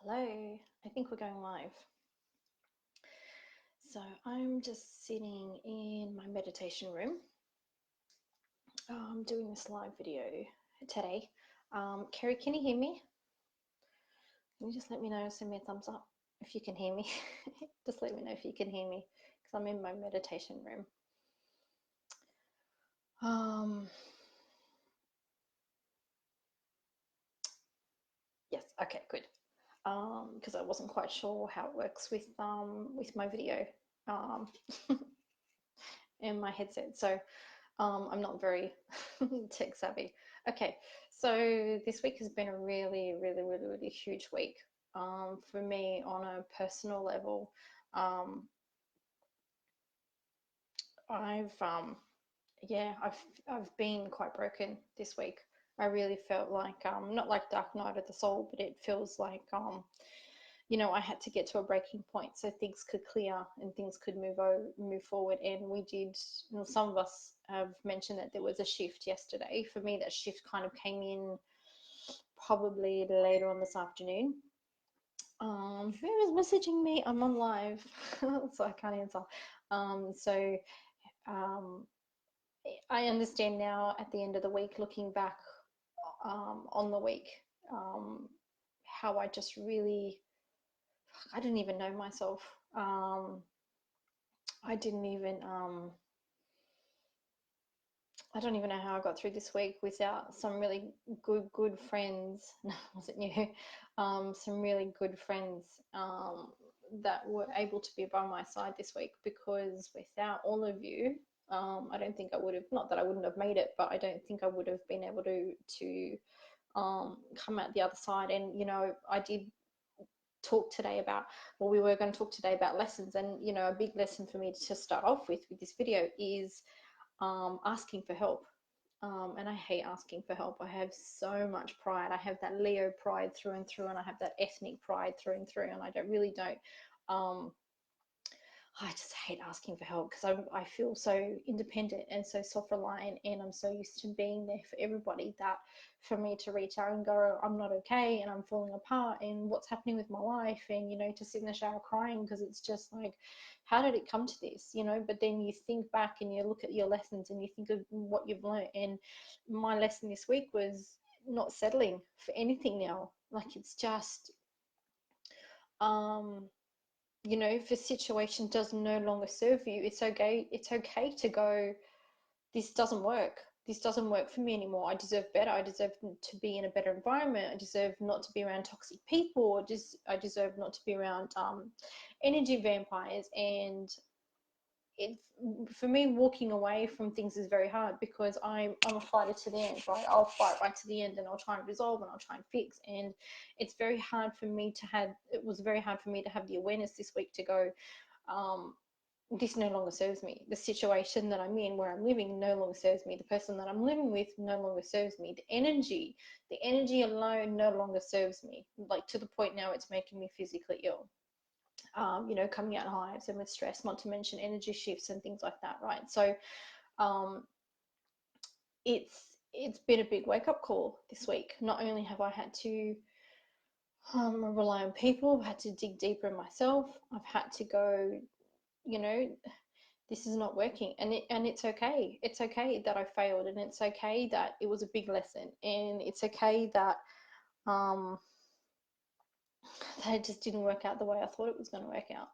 Hello, I think we're going live. So I'm just sitting in my meditation room. I'm doing this live video today. Kerry, can you hear me? Can you just let me know, send me a thumbs up if you can hear me? Just let me know if you can hear me because I'm in my meditation room. Yes, okay, good. Because I wasn't quite sure how it works with my video and my headset. So I'm not very tech savvy. Okay, so this week has been a really huge week for me on a personal level. I've yeah, I've been quite broken this week. I really felt like not like Dark Night of the Soul, but it feels like I had to get to a breaking point so things could clear and things could move forward. And we did. Some of us have mentioned that there was a shift yesterday. For me, that shift kind of came in probably later on this afternoon. Who was messaging me? I'm on live, so I can't answer. So um, I understand now at the end of the week, looking back on the week, um, how I just really I didn't even know myself. I didn't even, I don't even know how I got through this week without some really good friends. No, it wasn't you. Some really good friends that were able to be by my side this week, because without all of you, I don't think I would have, not that I wouldn't have made it, but I don't think I would have been able to come out the other side. And, I did talk today about, well, we were going to talk today about lessons. And, a big lesson for me to start off with this video is asking for help. And I hate asking for help. I have so much pride. I have that Leo pride through and through, and I have that ethnic pride through and through. And I don't um, I just hate asking for help because I feel so independent and so self-reliant, and I'm so used to being there for everybody that for me to reach out and go, I'm not okay and I'm falling apart and what's happening with my life, and to sit in the shower crying because it's just like, how did it come to this? But then you think back and you look at your lessons and you think of what you've learned. And my lesson this week was not settling for anything now. Like, it's just um if a situation does no longer serve you, it's okay to go, this doesn't work. This doesn't work for me anymore. I deserve better. I deserve to be in a better environment. I deserve not to be around toxic people. I deserve not to be around energy vampires. And it, for me, walking away from things is very hard because I'm a fighter to the end, right? I'll fight right to the end, and I'll try and resolve, and I'll try and fix. And it was very hard for me to have the awareness this week to go, um, this no longer serves me. The situation that I'm in, where I'm living, no longer serves me. The person that I'm living with no longer serves me. The energy alone no longer serves me. Like, to the point now it's making me physically ill. Coming out hives and with stress, not to mention energy shifts and things like that, right? So um, it's been a big wake up call this week. Not only have I had to rely on people, I've had to dig deeper in myself. I've had to go, you know, this is not working, and it's okay. It's okay that I failed, and it's okay that it was a big lesson, and it's okay that um, that it just didn't work out the way I thought it was going to work out.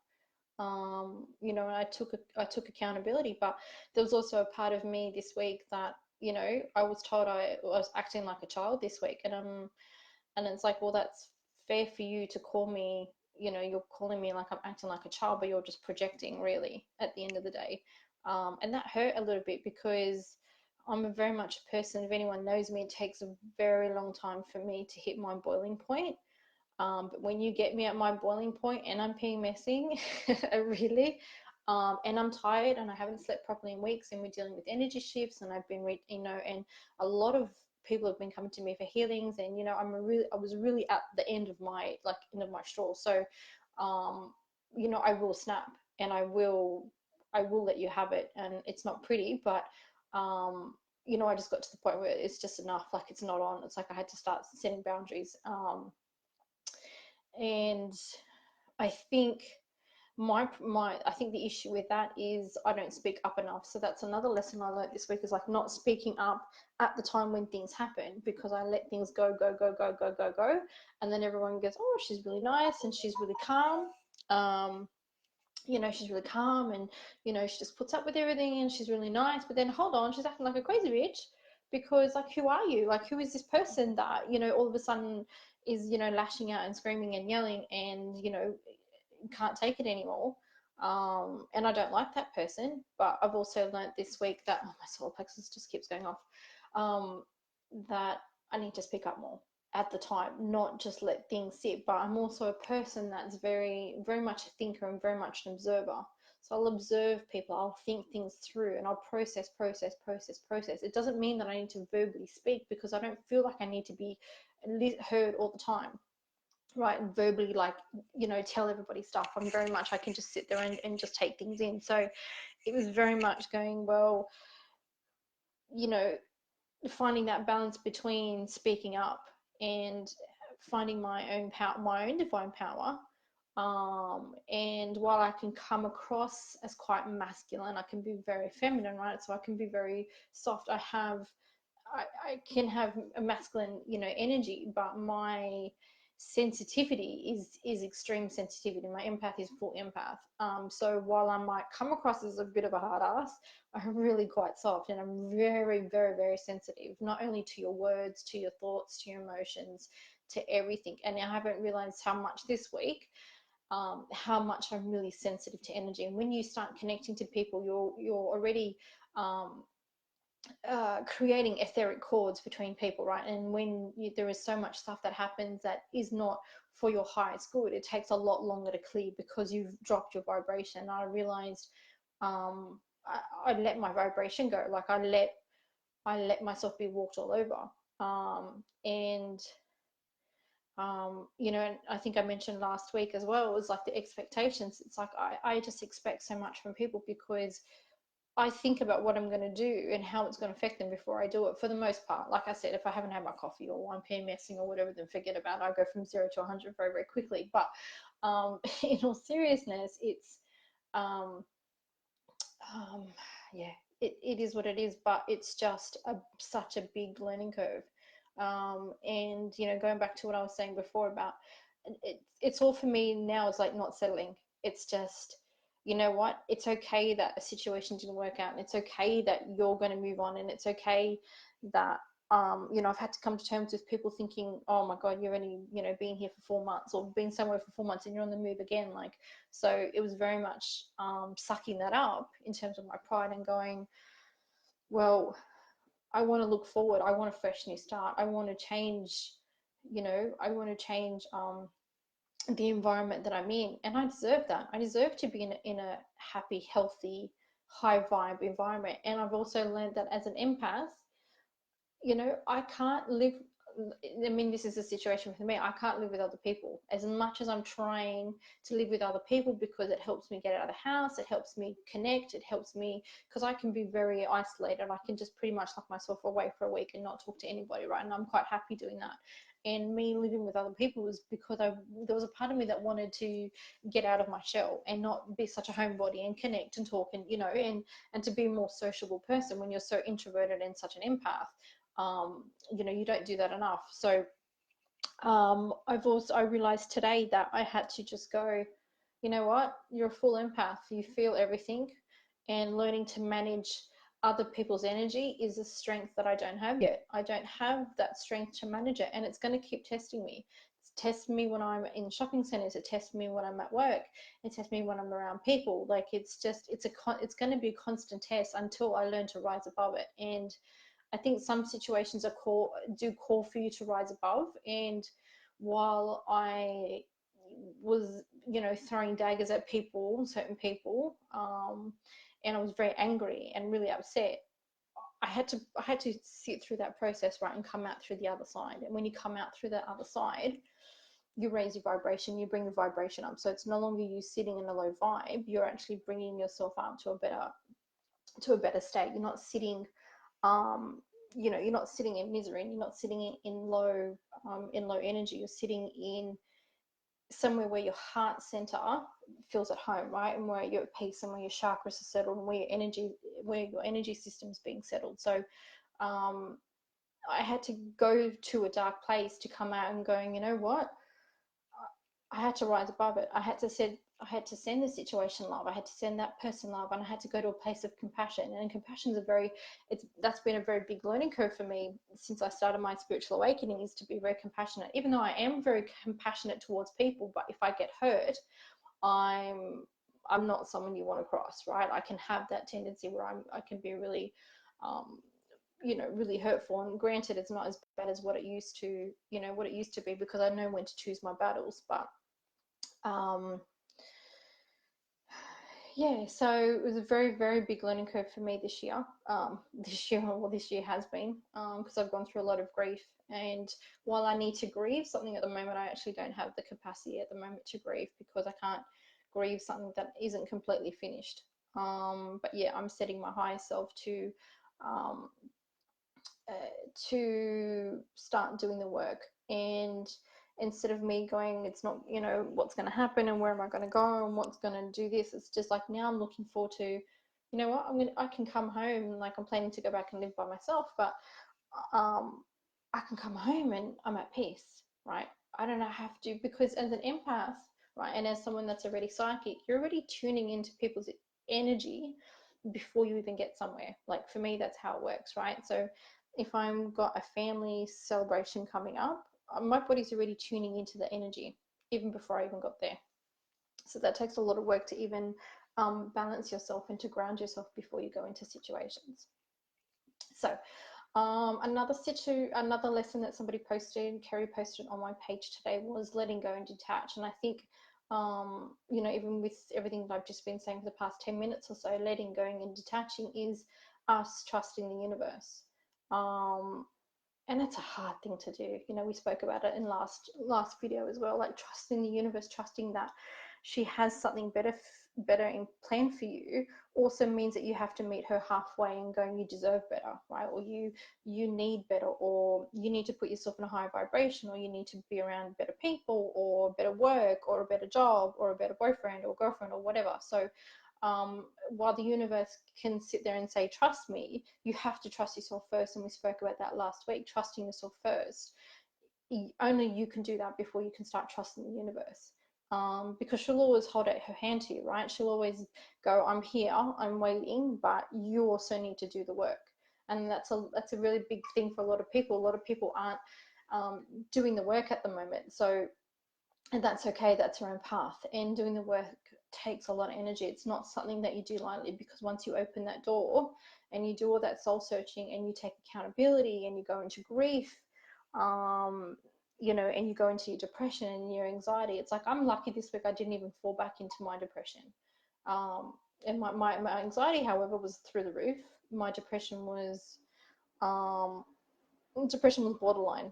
And I took accountability, but there was also a part of me this week that I was told I was acting like a child this week, and it's like, well, that's fair for you to call me. You're calling me like I'm acting like a child, but you're just projecting, really, at the end of the day. And that hurt a little bit because I'm a very much a person. If anyone knows me, it takes a very long time for me to hit my boiling point. But when you get me at my boiling point and I'm PMSing, really, and I'm tired and I haven't slept properly in weeks, and we're dealing with energy shifts, and I've been, and a lot of people have been coming to me for healings, and I was really at the end of my straw. So, I will snap, and I will let you have it, and it's not pretty, but I just got to the point where it's just enough. Like, it's not on. It's like I had to start setting boundaries. And I think I think the issue with that is I don't speak up enough. So that's another lesson I learned this week, is like not speaking up at the time when things happen, because I let things go, and then everyone goes, oh, she's really nice and she's really calm. She's really calm, and she just puts up with everything and she's really nice, but then hold on, she's acting like a crazy bitch, because like, who are you? Like, who is this person that all of a sudden is lashing out and screaming and yelling, and can't take it anymore. And I don't like that person. But I've also learned this week that, oh, my solar plexus just keeps going off, that I need to speak up more at the time, not just let things sit. But I'm also a person that's very, very much a thinker and very much an observer. So I'll observe people, I'll think things through, and I'll process. It doesn't mean that I need to verbally speak, because I don't feel like I need to be heard all the time, right, and verbally, like, tell everybody stuff. I'm very much, I can just sit there and just take things in. So it was very much going, well, finding that balance between speaking up and finding my own power, my own divine power. And while I can come across as quite masculine, I can be very feminine, right? So I can be very soft. I can have a masculine, energy, but my sensitivity is extreme sensitivity. My empath is full empath. So while I might come across as a bit of a hard ass, I'm really quite soft, and I'm very, very, very sensitive, not only to your words, to your thoughts, to your emotions, to everything. And I haven't realized how much this week, how much I'm really sensitive to energy. And when you start connecting to people, you're already creating etheric chords between people, right? And when there is so much stuff that happens that is not for your highest good, it takes a lot longer to clear, because you've dropped your vibration. I realized, I let my vibration go. Like, I let myself be walked all over. And and I think I mentioned last week as well, it was like the expectations. It's like I just expect so much from people, because I think about what I'm going to do and how it's going to affect them before I do it, for the most part. Like I said, if I haven't had my coffee or I'm PMSing or whatever, then forget about it. I go from 0 to 100 very, very quickly. But in all seriousness, it's, um, yeah, it is what it is, but it's just such a big learning curve. And, going back to what I was saying before about it's all for me now, is like not settling. It's just, you know what, it's okay that a situation didn't work out, and it's okay that you're going to move on, and it's okay that I've had to come to terms with people thinking, oh my god, you're only been here for 4 months, or been somewhere for 4 months and you're on the move again. Like, so it was very much sucking that up in terms of my pride, and going, well, I want to look forward, I want a fresh new start, I want to change, I want to change the environment that I'm in, and I deserve that. I deserve to be in a happy, healthy, high vibe environment. And I've also learned that as an empath, I can't live. I mean, this is a situation for me. I can't live with other people as much as I'm trying to live with other people, because it helps me get out of the house. It helps me connect. It helps me, because I can be very isolated. I can just pretty much lock myself away for a week and not talk to anybody, right? And I'm quite happy doing that. And me living with other people was because there was a part of me that wanted to get out of my shell and not be such a homebody and connect and talk, and and to be a more sociable person when you're so introverted and such an empath. You don't do that enough. So I realized today that I had to just go, you know what, you're a full empath, you feel everything, and learning to manage other people's energy is a strength that I don't have yet. I don't have that strength to manage it, and it's going to keep testing me. It's testing me when I'm in shopping centers, it tests me when I'm at work, it tests me when I'm around people. Like, it's going to be a constant test until I learn to rise above it. And I think some situations do call for you to rise above. And while I was, throwing daggers at certain people, and I was very angry and really upset, I had to sit through that process, right, and come out through the other side. And when you come out through that other side, you raise your vibration, you bring the vibration up. So it's no longer you sitting in a low vibe, you're actually bringing yourself up to a better state. You're not sitting you're not sitting in misery, and you're not sitting in low energy. You're sitting somewhere where your heart center feels at home, right? And where you're at peace and where your chakras are settled and where your energy system's being settled. So I had to go to a dark place to come out and going, you know what? I had to rise above it. I had to send the situation love. I had to send that person love, and I had to go to a place of compassion. And compassion is that's been a very big learning curve for me since I started my spiritual awakening, is to be very compassionate. Even though I am very compassionate towards people, but if I get hurt, I'm not someone you want to cross, right? I can have that tendency where I can be really really hurtful, and granted it's not as bad as what it used to be, because I know when to choose my battles. But yeah, so it was a very, very big learning curve for me this year. This year has been, because I've gone through a lot of grief. And while I need to grieve something at the moment, I actually don't have the capacity at the moment to grieve, because I can't grieve something that isn't completely finished. But yeah, I'm setting my higher self um, to start doing the work. And instead of me going, it's not, what's going to happen and where am I going to go and what's going to do this, it's just like, now I'm looking forward to, you know what, I can come home. Like, I'm planning to go back and live by myself, but I can come home and I'm at peace, right? I don't have to, because as an empath, right, and as someone that's already psychic, you're already tuning into people's energy before you even get somewhere. Like, for me, that's how it works, right? So if I've got a family celebration coming up, my body's already tuning into the energy even before I even got there. So that takes a lot of work to even balance yourself and to ground yourself before you go into situations. So another lesson that somebody posted, Kerry posted on my page today, was letting go and detach. And I think even with everything that I've just been saying for the past 10 minutes or so, letting go and detaching is us trusting the universe. And it's a hard thing to do. We spoke about it in last video as well, like trusting the universe, trusting that she has something better in plan for you, also means that you have to meet her halfway and going, you deserve better, right? Or you need better, or you need to put yourself in a higher vibration, or you need to be around better people, or better work, or a better job, or a better boyfriend or girlfriend, or whatever. So while the universe can sit there and say, trust me, you have to trust yourself first. And we spoke about that last week, trusting yourself first. Only you can do that before you can start trusting the universe. Because she'll always hold out her hand to you, right? She'll always go, I'm here, I'm waiting, but you also need to do the work. And that's a really big thing for a lot of people. A lot of people aren't doing the work at the moment. So, and that's okay, that's your own path. And doing the work takes a lot of energy. It's not something that you do lightly, because once you open that door and you do all that soul searching and you take accountability and you go into grief, and you go into your depression and your anxiety, it's like, I'm lucky this week I didn't even fall back into my depression. And my anxiety, however, was through the roof. My depression was borderline.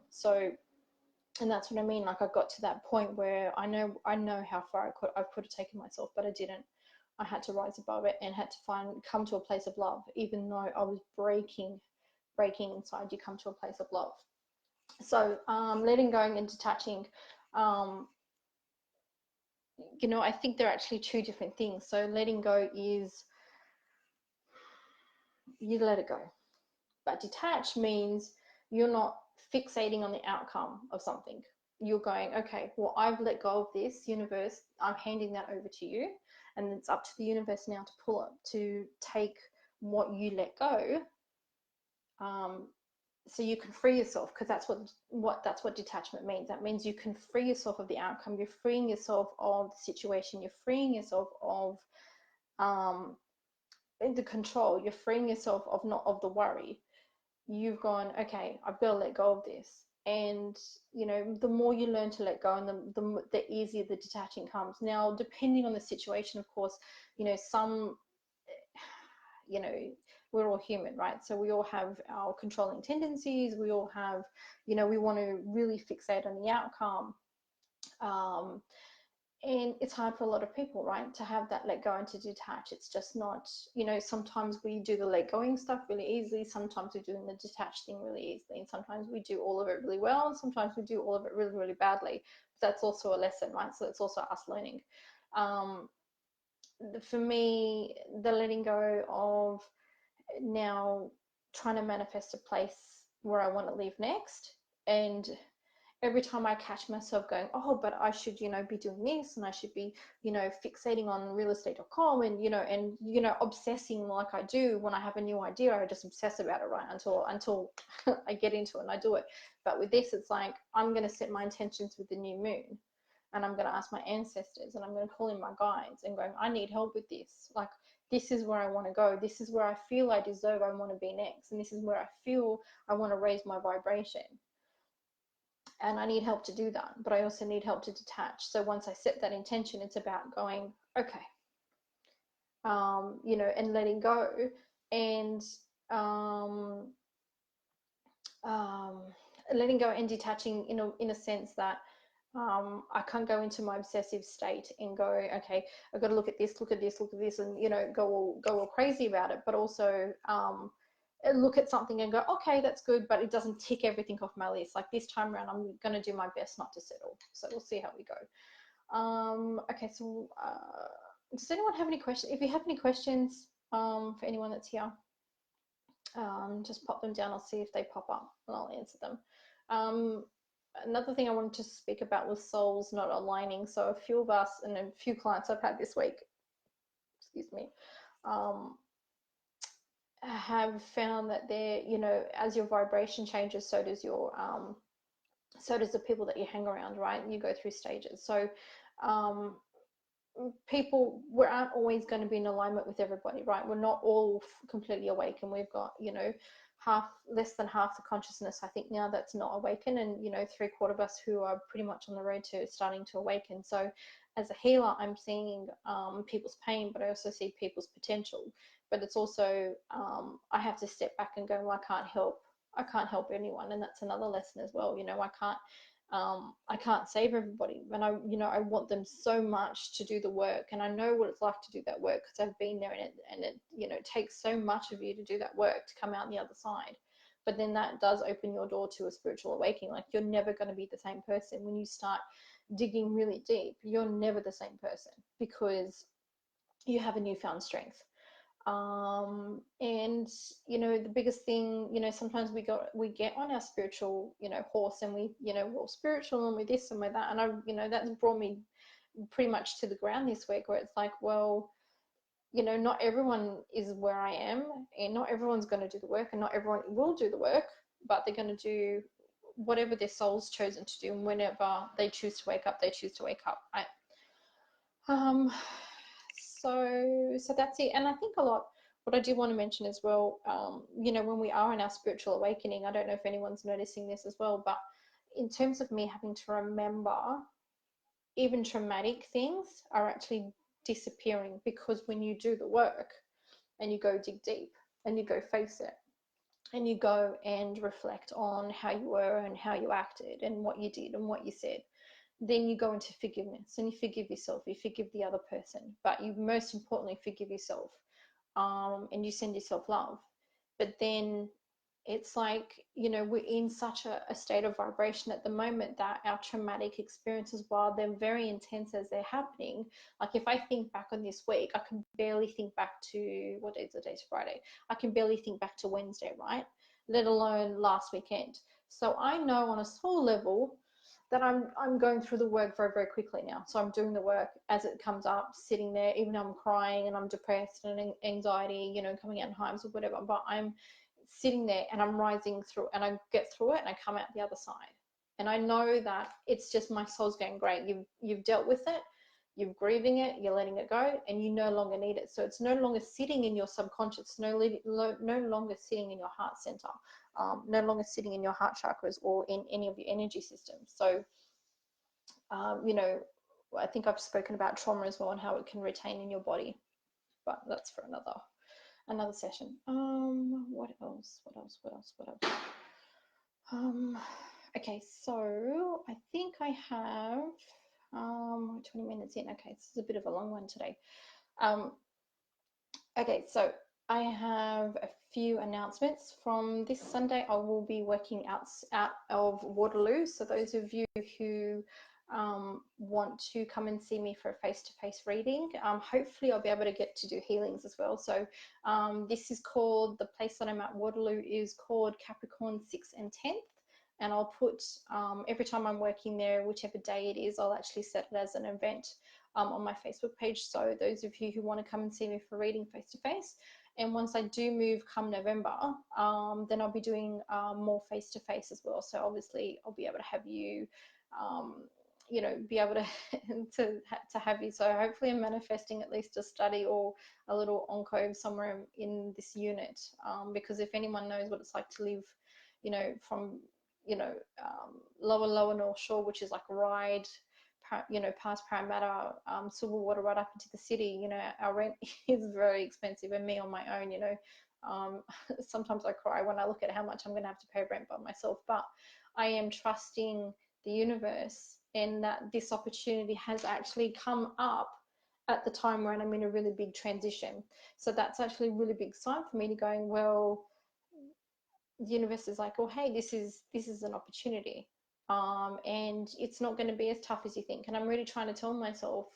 So, and that's what I mean. Like, I got to that point where I know how far I could have taken myself, but I didn't. I had to rise above it and had to come to a place of love, even though I was breaking inside. You come to a place of love. So letting go and detaching, I think they're actually two different things. So letting go is you let it go, but detach means you're not fixating on the outcome of something. You're going, okay, well, I've let go of this, universe, I'm handing that over to you, and it's up to the universe now to take what you let go, so you can free yourself, because that's what detachment means. That means you can free yourself of the outcome. You're freeing yourself of the situation. You're freeing yourself of the control. You're freeing yourself of the worry. You've gone, okay, I've got to let go of this. And the more you learn to let go, and the easier the detaching comes. Now, depending on the situation, of course, some we're all human, right? So we all have our controlling tendencies. We all have, we want to really fixate on the outcome. And it's hard for a lot of people, right, to have that let go and to detach. It's just not, sometimes we do the let going stuff really easily, sometimes we're doing the detached thing really easily, and sometimes we do all of it really well, and sometimes we do all of it really, really badly. But that's also a lesson, right? So it's also us learning. For me, the letting go of now trying to manifest a place where I want to live next, and every time I catch myself going, oh, but I should, be doing this, and I should be, fixating on realestate.com, and, obsessing like I do when I have a new idea. I just obsess about it, right? Until I get into it and I do it. But with this, it's like, I'm going to set my intentions with the new moon, and I'm going to ask my ancestors, and I'm going to call in my guides and going, I need help with this. Like, this is where I want to go. This is where I feel I deserve, I want to be next. And this is where I feel I want to raise my vibration. And I need help to do that, but I also need help to detach. So once I set that intention, it's about going, okay, and letting go, and um, um, letting go and detaching in a sense that I can't go into my obsessive state and go, okay, I've got to look at this, and go all crazy about it. But also look at something and go, okay, that's good, but it doesn't tick everything off my list. Like this time around, I'm going to do my best not to settle. So we'll see how we go. Okay, so does anyone have any questions? If you have any questions for anyone that's here, just pop them down. I'll see if they pop up and I'll answer them. Another thing I wanted to speak about was souls not aligning. So a few of us and a few clients I've had this week, excuse me, have found that they're, as your vibration changes, so does your so does the people that you hang around, right? And you go through stages. So people, we aren't always going to be in alignment with everybody, right? We're not all completely awake, and we've got, less than half the consciousness, I think, now that's not awakened, and 3/4 of us who are pretty much on the road to starting to awaken. So as a healer, I'm seeing people's pain, but I also see people's potential. But it's also I have to step back and go, well, I can't help anyone, and that's another lesson as well. I can't save everybody, and I want them so much to do the work, and I know what it's like to do that work because I've been there, and it takes so much of you to do that work to come out the other side. But then that does open your door to a spiritual awakening. Like, you're never going to be the same person when you start digging really deep. You're never the same person because you have a newfound strength. And the biggest thing, sometimes we get on our spiritual horse, and we're all spiritual, and we're this and we're that, and that's brought me pretty much to the ground this week, where it's like, well, not everyone is where I am, and not everyone's going to do the work, and not everyone will do the work, but they're going to do whatever their soul's chosen to do, and whenever they choose to wake up, they choose to wake up, right? So that's it. And I think what I do want to mention as well, when we are in our spiritual awakening, I don't know if anyone's noticing this as well, but in terms of me having to remember, even traumatic things are actually disappearing, because when you do the work and you go dig deep and you go face it and you go and reflect on how you were and how you acted and what you did and what you said, then you go into forgiveness, and you forgive yourself, you forgive the other person, but you most importantly forgive yourself, and you send yourself love. But then it's like, we're in such a state of vibration at the moment that our traumatic experiences, while they're very intense as they're happening, like if I think back on this week, I can barely think back to, what day is it? Today's Friday. I can barely think back to Wednesday, right? Let alone last weekend. So I know on a soul level that I'm going through the work very, very quickly now. So I'm doing the work as it comes up, sitting there, even though I'm crying and I'm depressed and anxiety, coming out in hives or whatever, but I'm sitting there and I'm rising through, and I get through it and I come out the other side. And I know that it's just my soul's going, great, you've dealt with it, you're grieving it, you're letting it go, and you no longer need it. So it's no longer sitting in your subconscious, no longer sitting in your heart center, no longer sitting in your heart chakras or in any of your energy systems. So, I think I've spoken about trauma as well and how it can retain in your body, but that's for another session. What else? Okay, so I think I have 20 minutes in. Okay, this is a bit of a long one today. Okay, so I have a few announcements. From this Sunday, I will be working out of Waterloo. So those of you who want to come and see me for a face-to-face reading, hopefully I'll be able to get to do healings as well. So this is called, the place that I'm at, Waterloo, is called Capricorn 6th and 10th. And I'll put, every time I'm working there, whichever day it is, I'll actually set it as an event on my Facebook page. So those of you who want to come and see me for reading face to face. And once I do move come November, then I'll be doing more face to face as well. So obviously I'll be able to have you, you know, be able to to have you. So hopefully I'm manifesting at least a study or a little enclave somewhere in this unit, because if anyone knows what it's like to live, you know, from, you know, lower North Shore, which is like Ryde, you know, past Parramatta, Silverwater, right up into the city, you know, our rent is very expensive. And me on my own, you know, sometimes I cry when I look at how much I'm going to have to pay rent by myself. But I am trusting the universe, and that this opportunity has actually come up at the time when I'm in a really big transition. So that's actually a really big sign for me to going, well, the universe is like, oh, hey, this is an opportunity, and it's not going to be as tough as you think. And I'm really trying to tell myself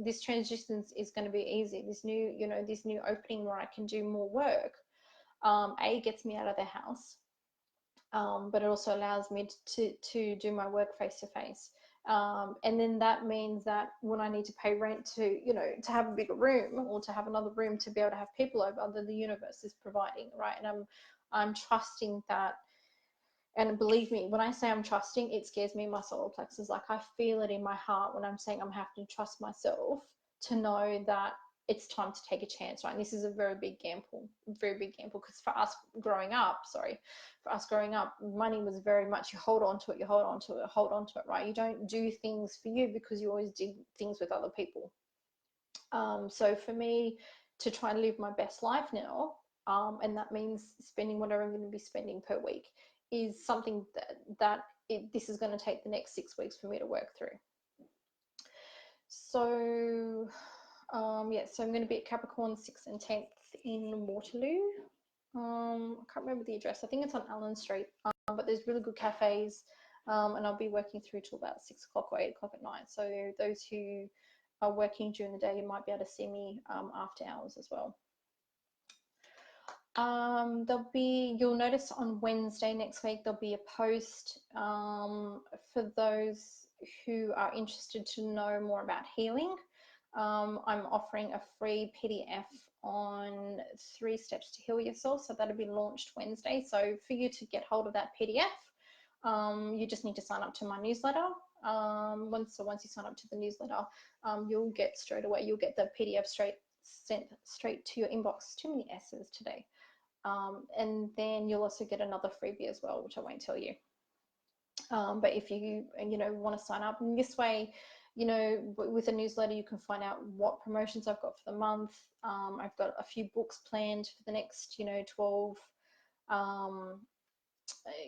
this transition is going to be easy. This new, you know, this new opening where I can do more work, A, gets me out of the house, but it also allows me to do my work face to face. And then that means that when I need to pay rent to, you know, to have a bigger room or to have another room to be able to have people over, then the universe is providing, right? And I'm trusting that. And believe me, when I say I'm trusting, it scares me in my solar plexus. Like, I feel it in my heart when I'm saying I'm having to trust myself to know that it's time to take a chance, right? And this is a very big gamble, because for us growing up, money was very much, you hold on to it, right? You don't do things for you because you always do things with other people. So for me to try and live my best life now, and that means spending whatever I'm going to be spending per week, is something that this is going to take the next 6 weeks for me to work through. So yeah, so I'm going to be at Capricorn 6th and 10th in Waterloo. I can't remember the address. I think it's on Allen Street, but there's really good cafes, and I'll be working through till about 6 o'clock or 8 o'clock at night. So those who are working during the day, you might be able to see me after hours as well. You'll notice on Wednesday next week, there'll be a post for those who are interested to know more about healing. I'm offering a free PDF on 3 steps to heal yourself. So that'll be launched Wednesday. So for you to get hold of that PDF, you just need to sign up to my newsletter. Once you sign up to the newsletter, you'll get the PDF sent straight to your inbox. Too many S's today. And then you'll also get another freebie as well, which I won't tell you. But if you want to sign up, and this way, with a newsletter, you can find out what promotions I've got for the month. I've got a few books planned for the next, 12.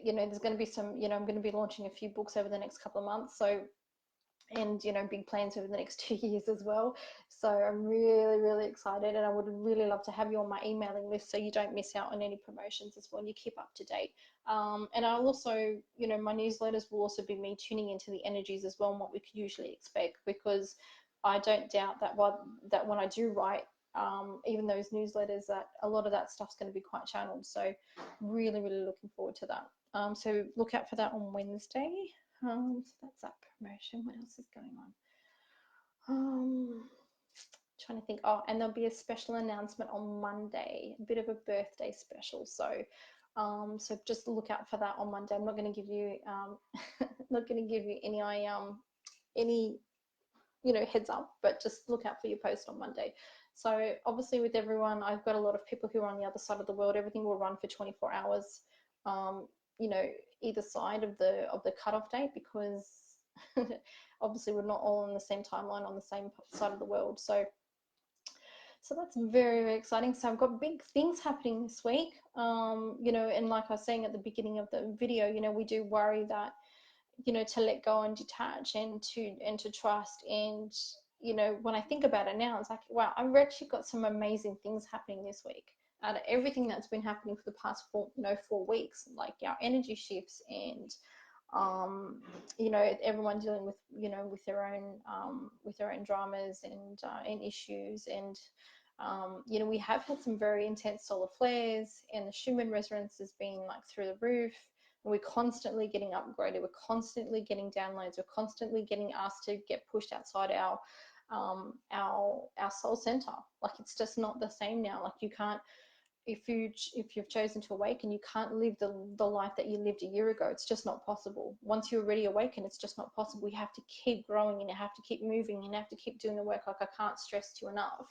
There's going to be some, I'm going to be launching a few books over the next couple of months. So, and big plans over the next 2 years as well. So I'm really, really excited, and I would really love to have you on my emailing list so you don't miss out on any promotions as well, and you keep up to date. And I'll also, my newsletters will also be me tuning into the energies as well, and what we could usually expect, because I don't doubt that when I do write even those newsletters, that a lot of that stuff's going to be quite channeled. So really, really looking forward to that. So look out for that on Wednesday. So that's that promotion. What else is going on? Trying to think. Oh, and there'll be a special announcement on Monday, a bit of a birthday special. So so just look out for that on Monday. I'm not going to give you any heads up, but just look out for your post on Monday. So obviously with everyone, I've got a lot of people who are on the other side of the world. Everything will run for 24 hours. Either side of the cutoff date, because obviously we're not all on the same timeline on the same side of the world. So that's very, very exciting. So I've got big things happening this week. And like I was saying at the beginning of the video, we do worry that you know, to let go and detach and to trust. And, you know, when I think about it now, it's like, wow, I've actually got some amazing things happening this week. Out of everything that's been happening for the past 4 weeks, like our energy shifts and you know, everyone dealing with, you know, with their own dramas and issues. And you know, we have had some very intense solar flares, and the Schumann resonance has been like through the roof. And we're constantly getting upgraded. We're constantly getting downloads. We're constantly getting asked to get pushed outside our soul center. Like, it's just not the same now. Like, you can't, if you've chosen to awaken, you can't live the life that you lived a year ago. It's just not possible. Once you're already awakened, it's just not possible. You have to keep growing, and you have to keep moving, and you have to keep doing the work. Like, I can't stress to you enough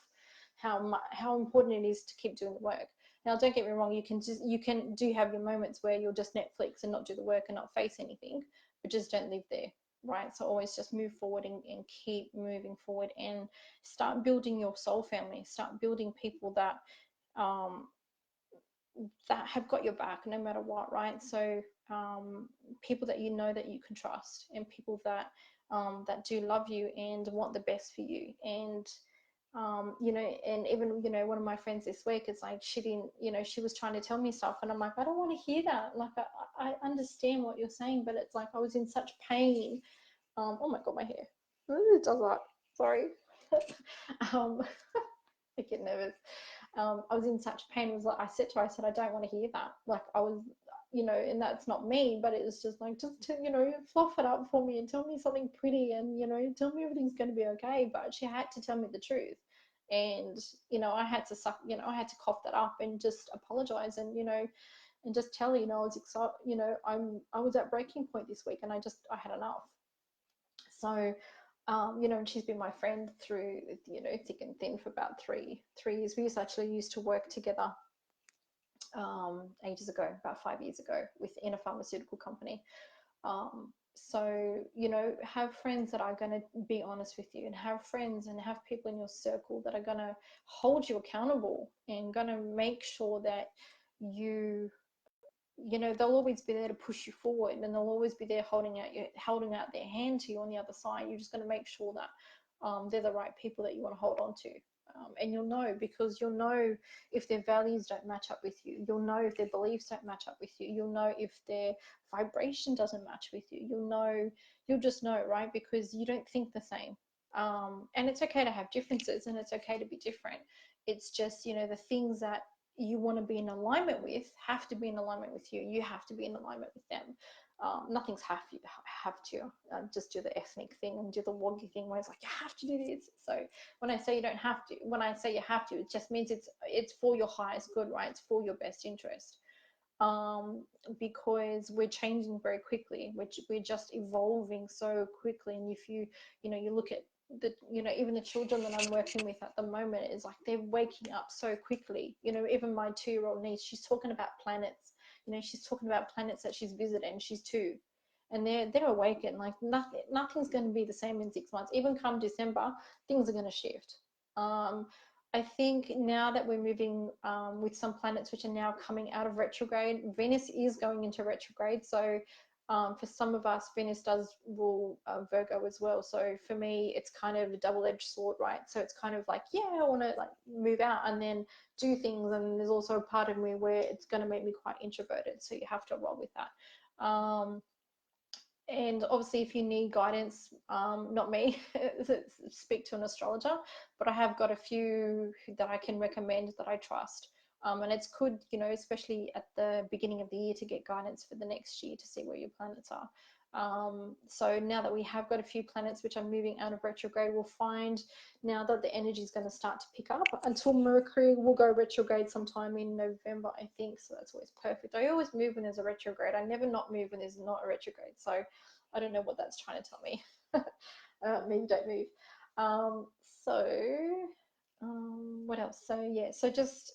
how important it is to keep doing the work. Now, don't get me wrong, you can do have your moments where you'll just Netflix and not do the work and not face anything, but just don't live there, right? So always just move forward and keep moving forward, and start building your soul family. Start building people um, that have got your back no matter what, right? So people that you know that you can trust, and people that do love you and want the best for you. And you know, and even, you know, one of my friends this week, it's like, she didn't, you know, she was trying to tell me stuff, and I'm like, I don't want to hear that. Like, I understand what you're saying, but it's like I was in such pain. Oh my god, my hair, it does that, sorry. um I get nervous. I was in such pain. It was like, I said to her, I said, I don't want to hear that. Like, I was, you know, and that's not me, but it was just like, just to, you know, fluff it up for me and tell me something pretty, and, you know, tell me everything's going to be okay. But she had to tell me the truth. And, you know, I had to I had to cough that up and just apologize, and, you know, and just tell her, you know, I was excited, you know, I was at breaking point this week, and I had enough. So, you know, and she's been my friend through, you know, thick and thin for about three years. We used to work together ages ago, about 5 years ago, within a pharmaceutical company. So, you know, have friends that are going to be honest with you, and have friends and have people in your circle that are going to hold you accountable, and going to make sure that you know, they'll always be there to push you forward, and they'll always be there holding out their hand to you on the other side. You're just going to make sure that they're the right people that you want to hold on to. And you'll know, because you'll know if their values don't match up with you. You'll know if their beliefs don't match up with you. You'll know if their vibration doesn't match with you. You'll just know, right? Because you don't think the same. And it's okay to have differences, and it's okay to be different. It's just, you know, the things that you want to be in alignment with have to be in alignment with you. You have to be in alignment with them. Nothing's have to just do the ethnic thing and do the woggy thing where it's like, you have to do this. So when I say you don't have to, when I say you have to, it just means it's for your highest good, right? It's for your best interest. Because we're changing very quickly. We're just evolving so quickly. And if you know, you look at the, you know, even the children that I'm working with at the moment, is like, they're waking up so quickly. You know, even my 2-year-old niece, she's talking about planets. You know, she's talking about planets that she's visited, and she's 2, and they're awakened. Like, nothing's going to be the same in 6 months. Even come December, things are going to shift. I think now that we're moving with some planets which are now coming out of retrograde, Venus is going into retrograde. So for some of us, Venus does rule Virgo as well. So for me, it's kind of a double-edged sword, right? So it's kind of like, yeah, I want to like move out and then do things. And there's also a part of me where it's going to make me quite introverted. So you have to roll with that. And obviously, if you need guidance, not me, speak to an astrologer, but I have got a few that I can recommend that I trust. And it's good, you know, especially at the beginning of the year, to get guidance for the next year to see where your planets are. So now that we have got a few planets which are moving out of retrograde, we'll find now that the energy is going to start to pick up. Until Mercury will go retrograde sometime in November, I think. So that's always perfect. I always move when there's a retrograde. I never not move when there's not a retrograde. So I don't know what that's trying to tell me. Maybe don't move. So what else? So yeah, so just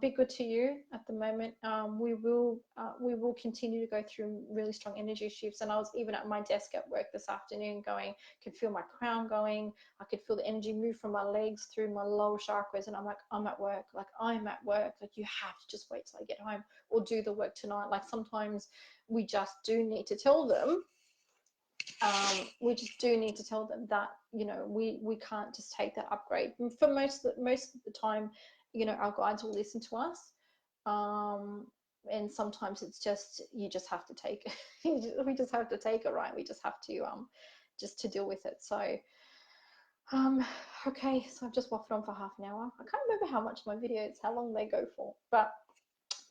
be good to you at the moment. We will continue to go through really strong energy shifts. And I was even at my desk at work this afternoon going, could feel my crown going. I could feel the energy move from my legs through my lower chakras. And I'm like, I'm at work. Like, I'm at work. Like, you have to just wait till I get home, or do the work tonight. Like, sometimes we just do need to tell them we just do need to tell them that, you know, we can't just take that upgrade. And for most of the time, you know, our guides will listen to us. And sometimes it's just, you just have to take it. We just have to take it, right? We just have to just to deal with it. So okay, so I've just waffled on for half an hour. I can't remember how much my videos, how long they go for, but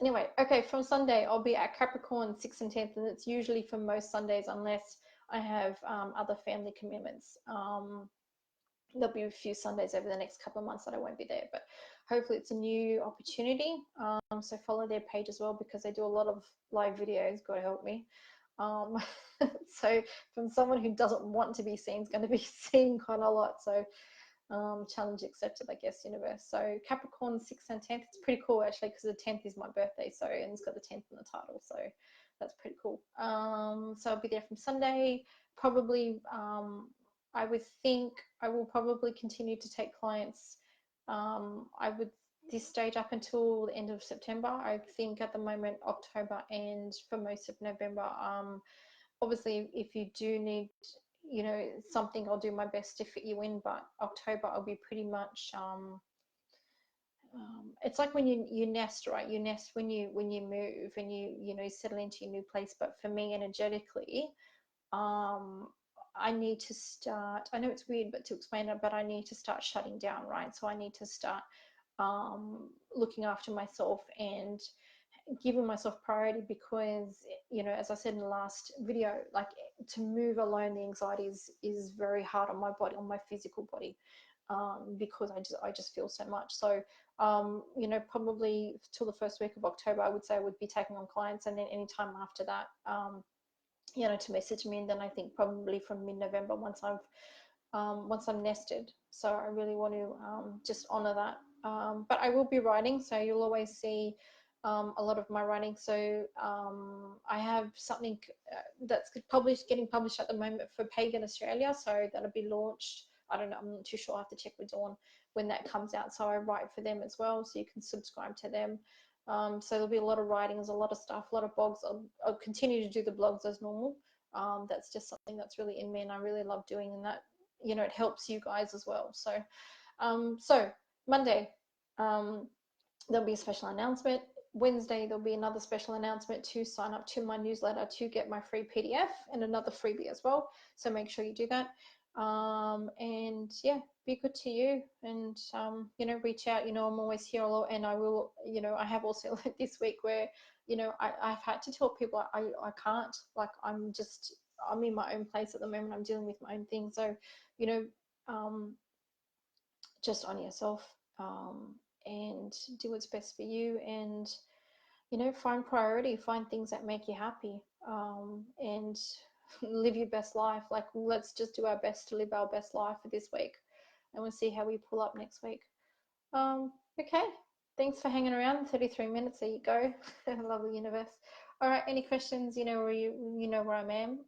anyway, okay, from Sunday I'll be at Capricorn 6th and 10th, and it's usually for most Sundays unless I have other family commitments. There'll be a few Sundays over the next couple of months that I won't be there, but hopefully it's a new opportunity. So follow their page as well, because they do a lot of live videos, God help me. So from someone who doesn't want to be seen is going to be seen quite a lot. So challenge accepted, I guess, universe. So Capricorn 6th and 10th, it's pretty cool actually, because the 10th is my birthday, so, and it's got the 10th in the title, so that's pretty cool. So I'll be there from Sunday, probably. I would think I will probably continue to take clients. I would, this stage up until the end of September. I think at the moment October and for most of November. Obviously, if you do need, you know, something, I'll do my best to fit you in, but October I'll be pretty much it's like when you nest, right? You nest when you move and you know, settle into your new place. But for me, energetically, I need to start, I know it's weird but to explain it, but I need to start shutting down, right? So I need to start looking after myself and giving myself priority, because, you know, as I said in the last video, like, to move alone, the anxiety is very hard on my body, on my physical body, because I just feel so much. So you know, probably till the first week of October I would say I would be taking on clients, and then anytime after that, you know, to message me. And then I think probably from mid-November, once I'm nested. So I really want to just honor that. But I will be writing, so you'll always see a lot of my writing. So I have something that's getting published at the moment for Pagan Australia, so that'll be launched. I don't know, I'm not too sure. I have to check with Dawn when that comes out. So I write for them as well, so you can subscribe to them. So there'll be a lot of writings, a lot of stuff, a lot of blogs. I'll continue to do the blogs as normal. That's just something that's really in me, and I really love doing, and that, you know, it helps you guys as well. So so Monday, there'll be a special announcement. Wednesday, there'll be another special announcement to sign up to my newsletter to get my free PDF and another freebie as well. So make sure you do that. And yeah, be good to you, and you know, reach out. You know, I'm always here, and I will, you know, I have also like this week where, you know, I've had to tell people I can't, like, I'm in my own place at the moment. I'm dealing with my own thing. So, you know, just honor yourself, and do what's best for you, and, you know, find priority, find things that make you happy, and live your best life. Like, let's just do our best to live our best life for this week, and we'll see how we pull up next week. Okay, thanks for hanging around. 33 minutes, there you go. Lovely universe. All right, any questions? You know where you know where I am.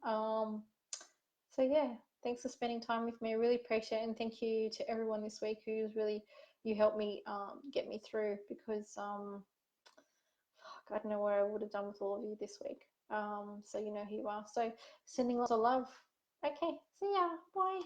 So yeah, thanks for spending time with me. I really appreciate it, and thank you to everyone this week who's really, you helped me get me through, because I don't know what I would have done with all of you this week. So you know who you are. So sending lots of love. Okay, see ya. Bye.